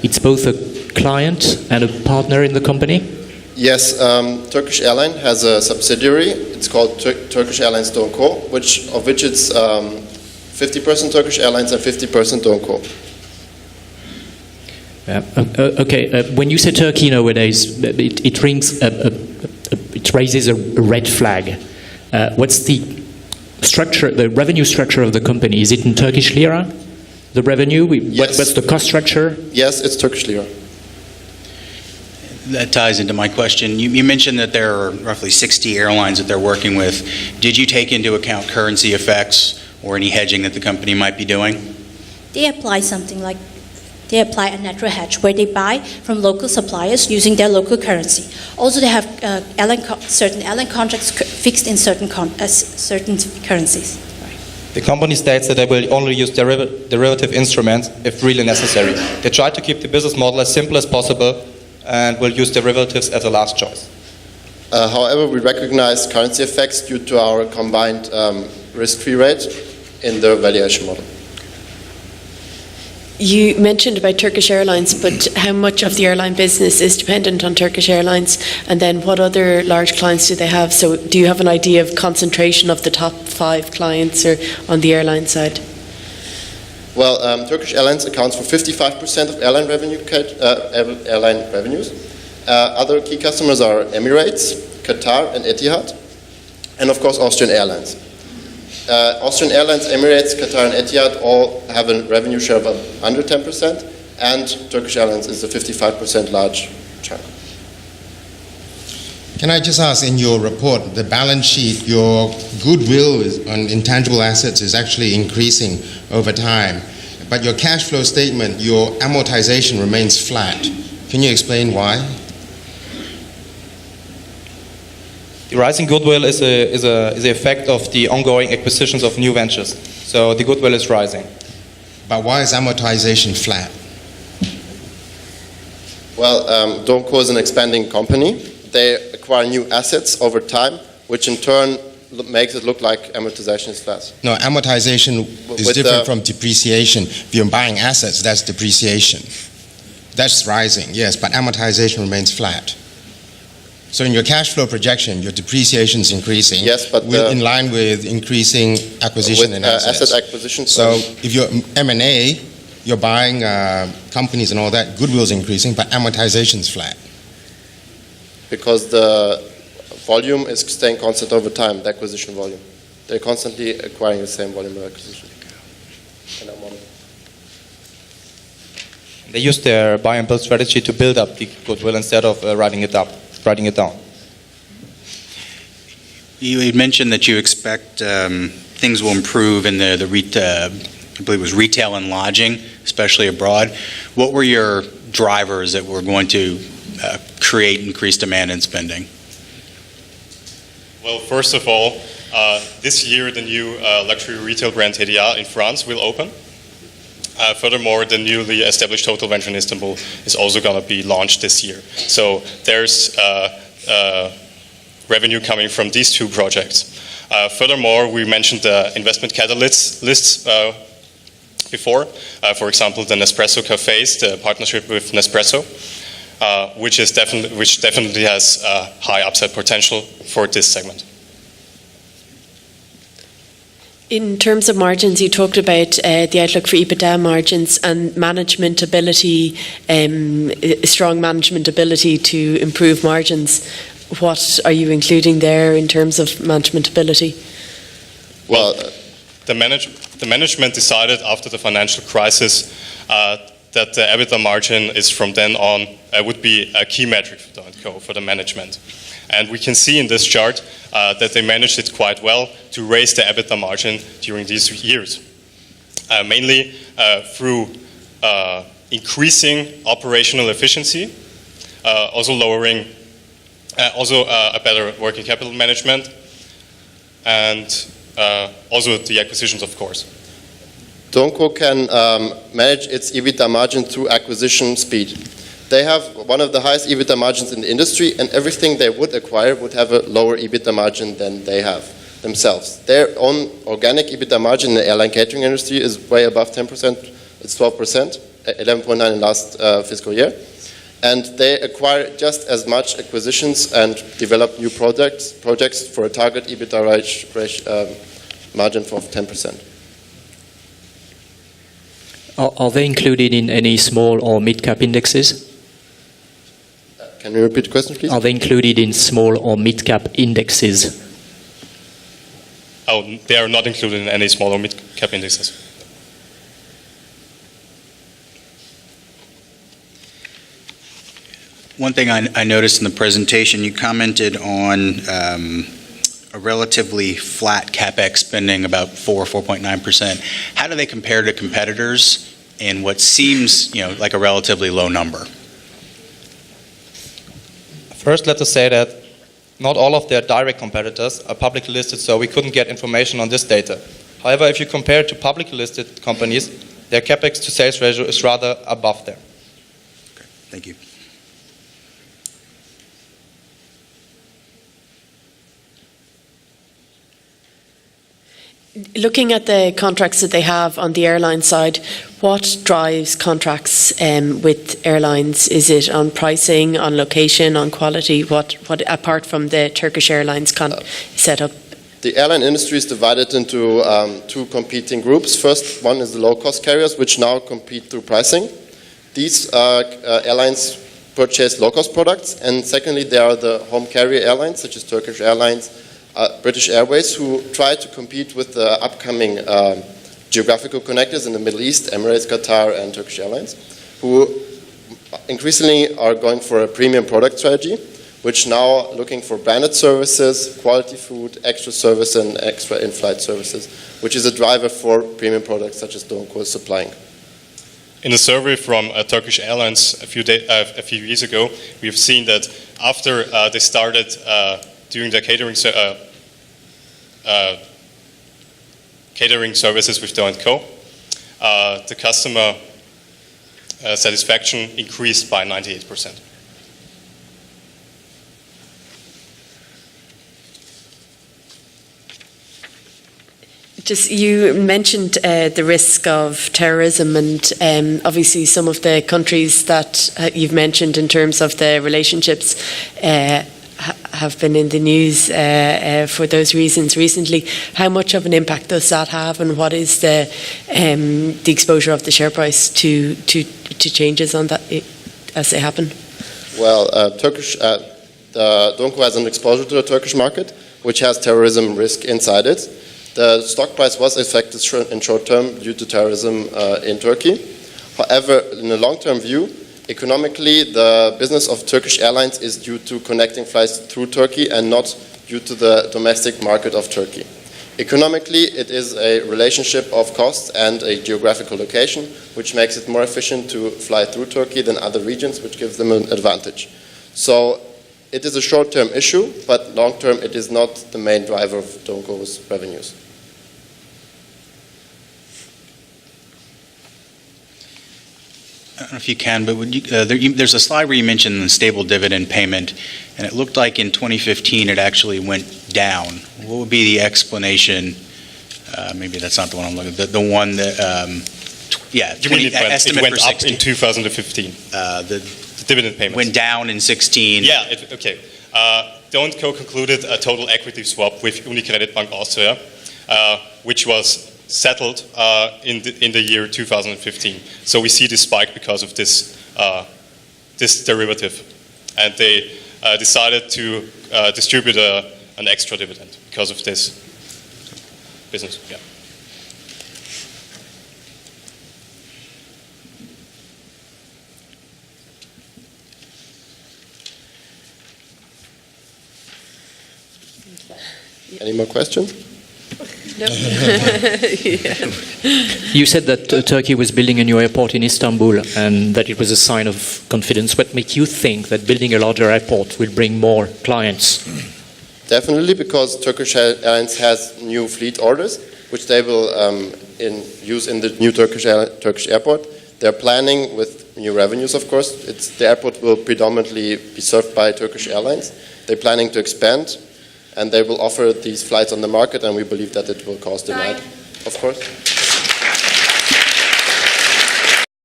it's both a client and a partner in the company? Yes, Turkish Airline has a subsidiary. It's called Turkish Airlines Don't Co, of which it's 50% Turkish Airlines and 50% Don't Co. Okay, when you say Turkey nowadays, it raises a red flag. What's the structure, the revenue structure of the company? Is it in Turkish lira? The revenue? Yes. What's the cost structure? Yes, it's Turkish lira. That ties into my question. You mentioned that there are roughly 60 airlines that they're working with. Did you take into account currency effects or any hedging that the company might be doing? They apply a natural hedge where they buy from local suppliers using their local currency. Also, they have certain airline contracts fixed in certain currencies. The company states that they will only use derivative instruments if really necessary. They try to keep the business model as simple as possible and will use derivatives as a last choice. However, we recognize currency effects due to our combined risk-free rate in the valuation model. You mentioned about Turkish Airlines, but how much of the airline business is dependent on Turkish Airlines? And then what other large clients do they have? So do you have an idea of concentration of the top 5 clients or on the airline side? Well, Turkish Airlines accounts for 55% of airline revenues. Other key customers are Emirates, Qatar, and Etihad, and of course Austrian Airlines. Austrian Airlines, Emirates, Qatar, and Etihad all have a revenue share of under 10%, and Turkish Airlines is a 55% large chunk. Can I just ask, in your report, the balance sheet, your goodwill on intangible assets is actually increasing over time, but your cash flow statement, your amortization remains flat. Can you explain why? The rising goodwill is the effect of the ongoing acquisitions of new ventures. So the goodwill is rising. But why is amortization flat? Well, Donco is an expanding company. They acquire new assets over time, which in turn makes it look like amortization is flat. No, amortization is different from depreciation. If you're buying assets, that's depreciation. That's rising, yes, but amortization remains flat. So in your cash flow projection, your depreciation is increasing. Yes, but in line with increasing acquisition and assets. Asset acquisition. So if you're M&A, you're buying companies and all that, goodwill is increasing, but amortization is flat. Because the volume is staying constant over time, the acquisition volume. They're constantly acquiring the same volume of acquisition. They use their buy and build strategy to build up the goodwill instead of writing it down. You had mentioned that you expect things will improve in the I believe it was retail and lodging, especially abroad. What were your drivers that were going to create increased demand and spending? Well, first of all, this year the new luxury retail brand Hediya in France will open. Furthermore, the newly established hotel venture in Istanbul is also going to be launched this year. So there's revenue coming from these 2 projects. Furthermore, we mentioned the investment catalyst lists before. For example, the Nespresso cafes, the partnership with Nespresso, which definitely has high upside potential for this segment. In terms of margins, you talked about the outlook for EBITDA margins and management ability, strong management ability to improve margins. What are you including there in terms of management ability? Well, the management decided after the financial crisis that the EBITDA margin is from then on would be a key metric for Donco, for the management. And we can see in this chart that they managed it quite well to raise the EBITDA margin during these years, mainly through increasing operational efficiency, also lowering, a better working capital management, and also the acquisitions, of course. Donco can manage its EBITDA margin through acquisition speed. They have one of the highest EBITDA margins in the industry, and everything they would acquire would have a lower EBITDA margin than they have themselves. Their own organic EBITDA margin in the airline catering industry is way above 10%, it's 12%. 11.9 in last fiscal year. And they acquire just as much acquisitions and develop new projects for a target EBITDA margin of 10%. Are they included in any small or mid-cap indexes? Can you repeat the question, please? Are they included in small or mid-cap indexes? Oh, they are not included in any small or mid-cap indexes. One thing I noticed in the presentation, you commented on a relatively flat CapEx spending, about 4.9%. How do they compare to competitors in what seems, like a relatively low number? First, let us say that not all of their direct competitors are publicly listed, so we couldn't get information on this data. However, if you compare it to publicly listed companies, their CapEx to sales ratio is rather above them. Okay, thank you. Looking at the contracts that they have on the airline side, what drives contracts with airlines? Is it on pricing, on location, on quality? What apart from the Turkish Airlines setup? The airline industry is divided into two competing groups. First one is the low-cost carriers, which now compete through pricing. These airlines purchase low-cost products, and secondly, there are the home carrier airlines, such as Turkish Airlines, British Airways, who try to compete with the upcoming geographical connectors in the Middle East, Emirates, Qatar, and Turkish Airlines, who increasingly are going for a premium product strategy, which now looking for branded services, quality food, extra service, and extra in-flight services, which is a driver for premium products such as DO & Co is supplying. In a survey from Turkish Airlines a few years ago, we've seen that after they started doing their catering services with DO & Co, the customer satisfaction increased by 98%. You mentioned the risk of terrorism, and obviously some of the countries that you've mentioned in terms of the relationships have been in the news for those reasons recently. How much of an impact does that have, and what is the exposure of the share price to changes on that as they happen? Well, DO & Co has an exposure to the Turkish market, which has terrorism risk inside it. The stock price was affected in short term due to terrorism in Turkey. However, in the long-term view, economically, the business of Turkish Airlines is due to connecting flights through Turkey and not due to the domestic market of Turkey. Economically, it is a relationship of cost and a geographical location, which makes it more efficient to fly through Turkey than other regions, which gives them an advantage. So it is a short-term issue, but long-term, it is not the main driver of DO & Co's revenues. I don't know if you can, but there's a slide where you mentioned the stable dividend payment, and it looked like in 2015 it actually went down. What would be the explanation? Maybe that's not the one I'm looking at. The one that, You mean it went up in 2015? The dividend payment went down in 16. Yeah, okay. DO & Co concluded a total equity swap with UniCredit Bank Austria, which was settled in the year 2015. So we see this spike because of this derivative, and they decided to distribute an extra dividend because of this business. Yeah. Any more questions? No. You said that Turkey was building a new airport in Istanbul and that it was a sign of confidence. What makes you think that building a larger airport will bring more clients? Definitely, because Turkish Airlines has new fleet orders, which they will use in the new Turkish airport. They're planning with new revenues, of course. The airport will predominantly be served by Turkish Airlines. They're planning to expand, and they will offer these flights on the market, and we believe that it will cause demand, of course.